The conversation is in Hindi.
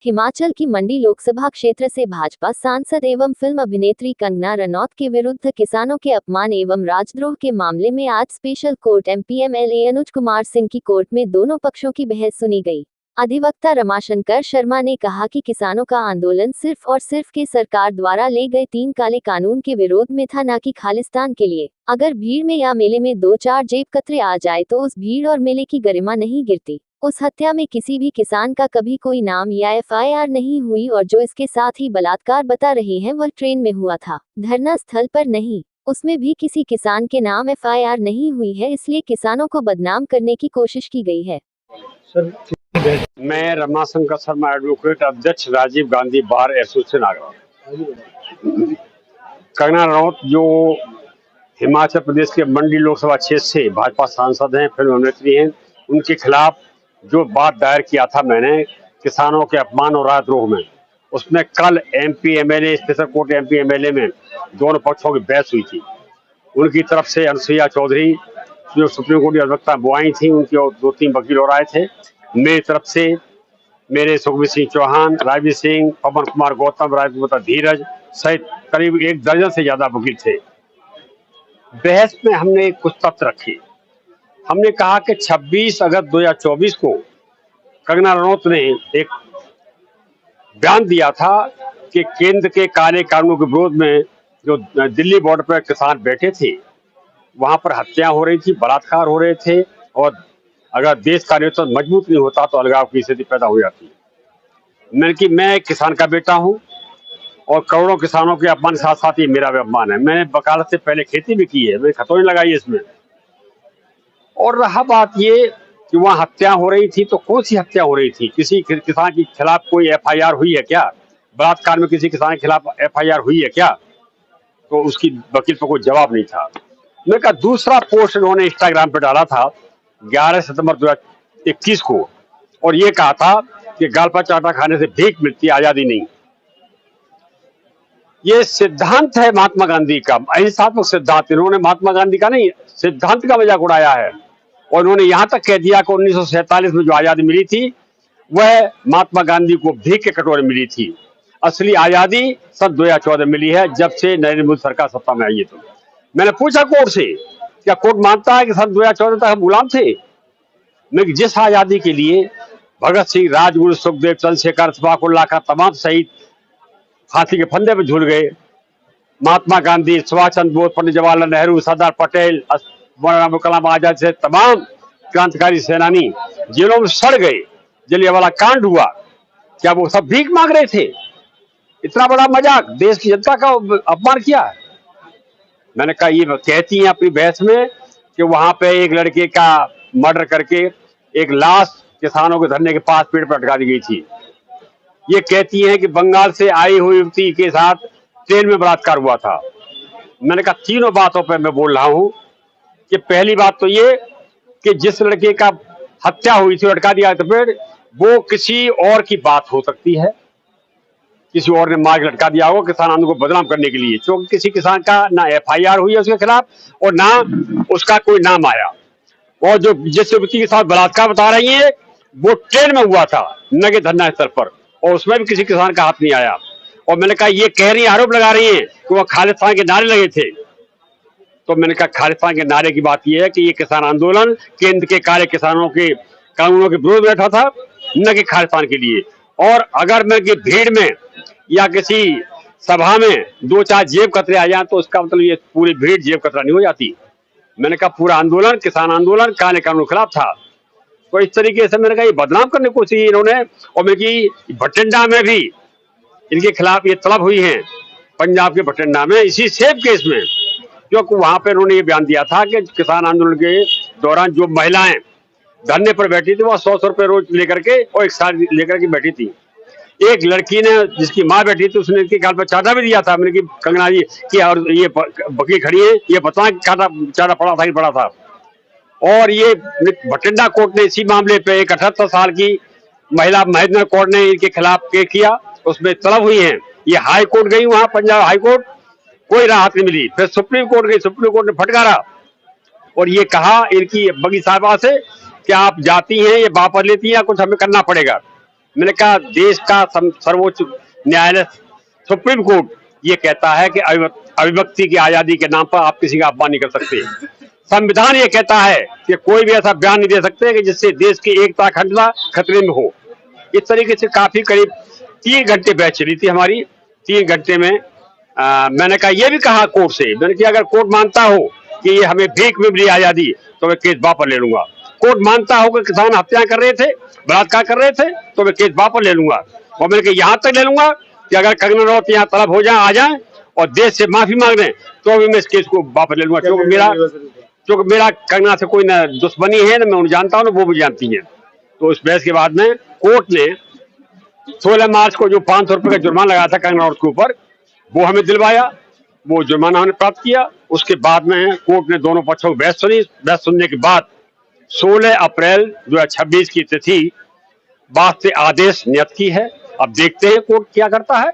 हिमाचल की मंडी लोकसभा क्षेत्र से भाजपा सांसद एवं फिल्म अभिनेत्री कंगना रनौत के विरुद्ध किसानों के अपमान एवं राजद्रोह के मामले में आज special court MP MLA Anuj Kumar Singh की कोर्ट में दोनों पक्षों की बहस सुनी गई। अधिवक्ता रमाशंकर शर्मा ने कहा कि किसानों का आंदोलन सिर्फ और सिर्फ के सरकार द्वारा ले गए 3 काले कानून के विरोध में था, न कि खालिस्तान के लिए। अगर भीड़ में या मेले में 2-4 जेब कतरे आ जाए तो उस भीड़ और मेले की गरिमा नहीं गिरती। उस हत्या में किसी भी किसान का कभी कोई नाम या एफआईआर नहीं हुई और जो इसके साथ ही बलात्कार बता रहे हैं वह ट्रेन में हुआ था, धरना स्थल पर नहीं। उसमें भी किसी किसान के नाम एफआईआर नहीं हुई है, इसलिए किसानों को बदनाम करने की कोशिश की गई है। मैं रमाशंकर शर्मा, एडवोकेट, अध्यक्ष राजीव गांधी बार एसोसिएशन आगरा। कंगना रनौत जो हिमाचल प्रदेश के मंडी लोकसभा क्षेत्र से भाजपा सांसद हैं, फिल्म अभिनेत्री हैं, उनके खिलाफ जो बात दायर किया था मैंने किसानों के अपमान और राजद्रोह में, उसमें कल MP MLA special court MP MLA में दोनों पक्षों की बहस हुई थी। उनकी तरफ से अनुसुईया चौधरी जो सुप्रीम कोर्ट की अधिवक्ता वो आई थी, उनके 2-3 वकील और आए थे। मेरी तरफ से मेरे सुखबीर सिंह चौहान, राजवीर सिंह, पवन कुमार गौतम, राजपूत धीरज सहित करीब 1 दर्जन से ज्यादा वकील थे। बहस में हमने कुछ तथ्य रखे। हमने कहा कि 26 अगस्त 2024 को कंगना रनौत ने एक बयान दिया था कि केंद्र के काले कानूनों के विरोध में जो दिल्ली बॉर्डर पर किसान बैठे थे, वहां पर हत्याएं हो रही थी, बलात्कार हो रहे थे और अगर देश का नेतृत्व मजबूत नहीं होता तो अलगाव की स्थिति पैदा हो जाती। मैं एक किसान का बेटा हूं और करोड़ों किसानों के अपमान के साथ साथ ये मेरा भी अपमान है। मैंने वकालत से पहले खेती भी की है, मैंने खतौनी लगाई है इसमें। और रहा बात ये कि वहां हत्या हो रही थी, तो कौन सी हत्या हो रही थी? किसी किसान के खिलाफ कोई एफआईआर हुई है क्या? बलात्कार में किसी किसान के खिलाफ एफआईआर हुई है क्या? तो उसकी वकील पर कोई जवाब नहीं था। मैंने कहा दूसरा पोस्ट उन्होंने इंस्टाग्राम पर डाला था 11 सितंबर 2021 को और ये कहा था कि गाल पर चाटा खाने से भीख मिलती, आजादी नहीं। ये सिद्धांत है महात्मा गांधी का, अहिंसात्मक सिद्धांत। इन्होंने महात्मा गांधी का नहीं, सिद्धांत का मजाक उड़ाया है और उन्होंने यहां तक कह दिया कि 1947 में जो आजादी मिली थी वह महात्मा गांधी को भीख के कटोरे मिली थी। असली आजादी सन 2014 मिली है, जब से नरेंद्र मोदी सरकार सत्ता में आई है। तो मैंने पूछा कोर्ट से, क्या कोर्ट मानता है कि सन 2014 तक हम गुलाम थे? मैं जिस आजादी के लिए भगत सिंह, राजगुरु, सुखदेव, चंद्रशेखर, सुभाष का तमाम शहीद फांसी के फंदे पर झूल गए, महात्मा गांधी, सुभाष चंद्र बोस, पंडित जवाहरलाल नेहरू, सरदार पटेल, मौलाना अबुल कलाम आजाद से तमाम क्रांतिकारी सेनानी जेलों में सड़ गए, जलियांवाला कांड हुआ, क्या वो सब भीख मांग रहे थे? इतना बड़ा मजाक, देश की जनता का अपमान किया। मैंने कहा ये कहती हैं अपनी बहस में कि वहां पे एक लड़के का मर्डर करके एक लाश किसानों के धरने के पास पेड़ पर अटका दी गई थी। ये कहती हैं कि बंगाल से आई हुई युवती के साथ ट्रेन में बलात्कार हुआ था। मैंने कहा तीनों बातों पर मैं बोल रहा हूं कि पहली बात तो ये कि जिस लड़के का हत्या हुई थी, अटका दिया था पेड़, वो किसी और की बात हो सकती है, किसी और ने मार के लटका दिया होगा किसान आंदोलन को बदनाम करने के लिए, क्योंकि किसी किसान का ना एफआईआर हुई है उसके खिलाफ और ना उसका कोई नाम आया। और जो जिस युवती के साथ बलात्कार बता रही है वो ट्रेन में हुआ था, न कि धरना स्थल पर, और उसमें भी किसी किसान का हाथ नहीं आया। और मैंने कहा ये कह रही आरोप लगा रही है कि वो खालिस्तान के नारे लगे थे। तो मैंने कहा खालिस्तान के नारे की बात यह है कि ये किसान आंदोलन केंद्र के काले किसानों के कानूनों के विरोध में बैठा था, न कि खालिस्तान के लिए। और अगर मैं कि भीड़ में या किसी सभा में 2-4 जेब कतरे आ जाए तो उसका मतलब ये पूरी भीड़ जेब कतरा नहीं हो जाती। मैंने कहा पूरा आंदोलन किसान आंदोलन काले कानून के खिलाफ था। तो इस तरीके से मैंने कहा ये बदनाम करने की कोशिश इन्होंने। और मैं कि भटिंडा में भी इनके खिलाफ ये तलब हुई है, पंजाब के भटिंडा में इसी सेब केस में, क्योंकि वहां पर उन्होंने ये बयान दिया था कि किसान आंदोलन के दौरान जो महिलाएं धरने पर बैठी थी वह 100 रुपए रोज लेकर के और एक साल लेकर के बैठी थी। एक लड़की ने जिसकी माँ बैठी थी उसने इनके गाल पर चाटा भी दिया था। मैंने कि कंगना जी कि और ये बकरी खड़ी है, ये बताएं चाटा पड़ा था कि पड़ा था। और ये भटिंडा कोर्ट ने इसी मामले पे एक 78 साल की महिला महेंद्र कोर्ट ने इनके खिलाफ केस किया, उसमें तलब हुई है। ये हाई कोर्ट गई, वहां पंजाब हाई कोर्ट, कोई राहत नहीं मिली। फिर सुप्रीम कोर्ट गई, सुप्रीम कोर्ट ने फटकारा और ये कहा इनकी बगी साहबा से कि आप जाती हैं, ये वापस लेती हैं, कुछ हमें करना पड़ेगा। मैंने कहा देश का सर्वोच्च न्यायालय सुप्रीम कोर्ट ये कहता है कि अभिव्यक्ति की आजादी के नाम पर आप किसी का अपमान नहीं कर सकते। संविधान ये कहता है कि कोई भी ऐसा बयान नहीं दे सकते कि जिससे देश की एकता अखंडता खतरे में हो। इस तरीके से काफी करीब 3 घंटे बहस चली थी हमारी। 3 घंटे में मैंने कहा ये भी कहा कोर्ट से, मैंने कहा अगर कोर्ट मानता हो कि ये हमें भीख में मिली आजादी तो मैं केस वापस ले लूंगा। कोर्ट मानता हो कि किसान हत्या कर रहे थे, बलात्कार कर रहे थे तो मैं केस वापस ले लूंगा। और मैंने कहा यहाँ तक ले लूंगा कि अगर कंगना रनौत यहाँ तलब हो जाए, आ जाए और देश से माफी मांग रहे तो भी मैं इस केस को वापस ले लूंगा, क्योंकि मेरा कंगना से कोई ना दुश्मनी है, ना मैं उन्हें जानता हूँ, ना वो मुझे जानती है। तो इस बहस के बाद में कोर्ट ने 16 मार्च को जो 500 रुपए का जुर्माना लगाया था कंगना रनौत के ऊपर, वो हमें दिलवाया। वो जुर्माना हमने प्राप्त किया। उसके बाद में कोर्ट ने दोनों पक्षों की बहस सुनी। बहस सुनने के बाद 16 अप्रैल 2026 की तिथि वास्ते आदेश नियत की है। अब देखते हैं कोर्ट क्या करता है।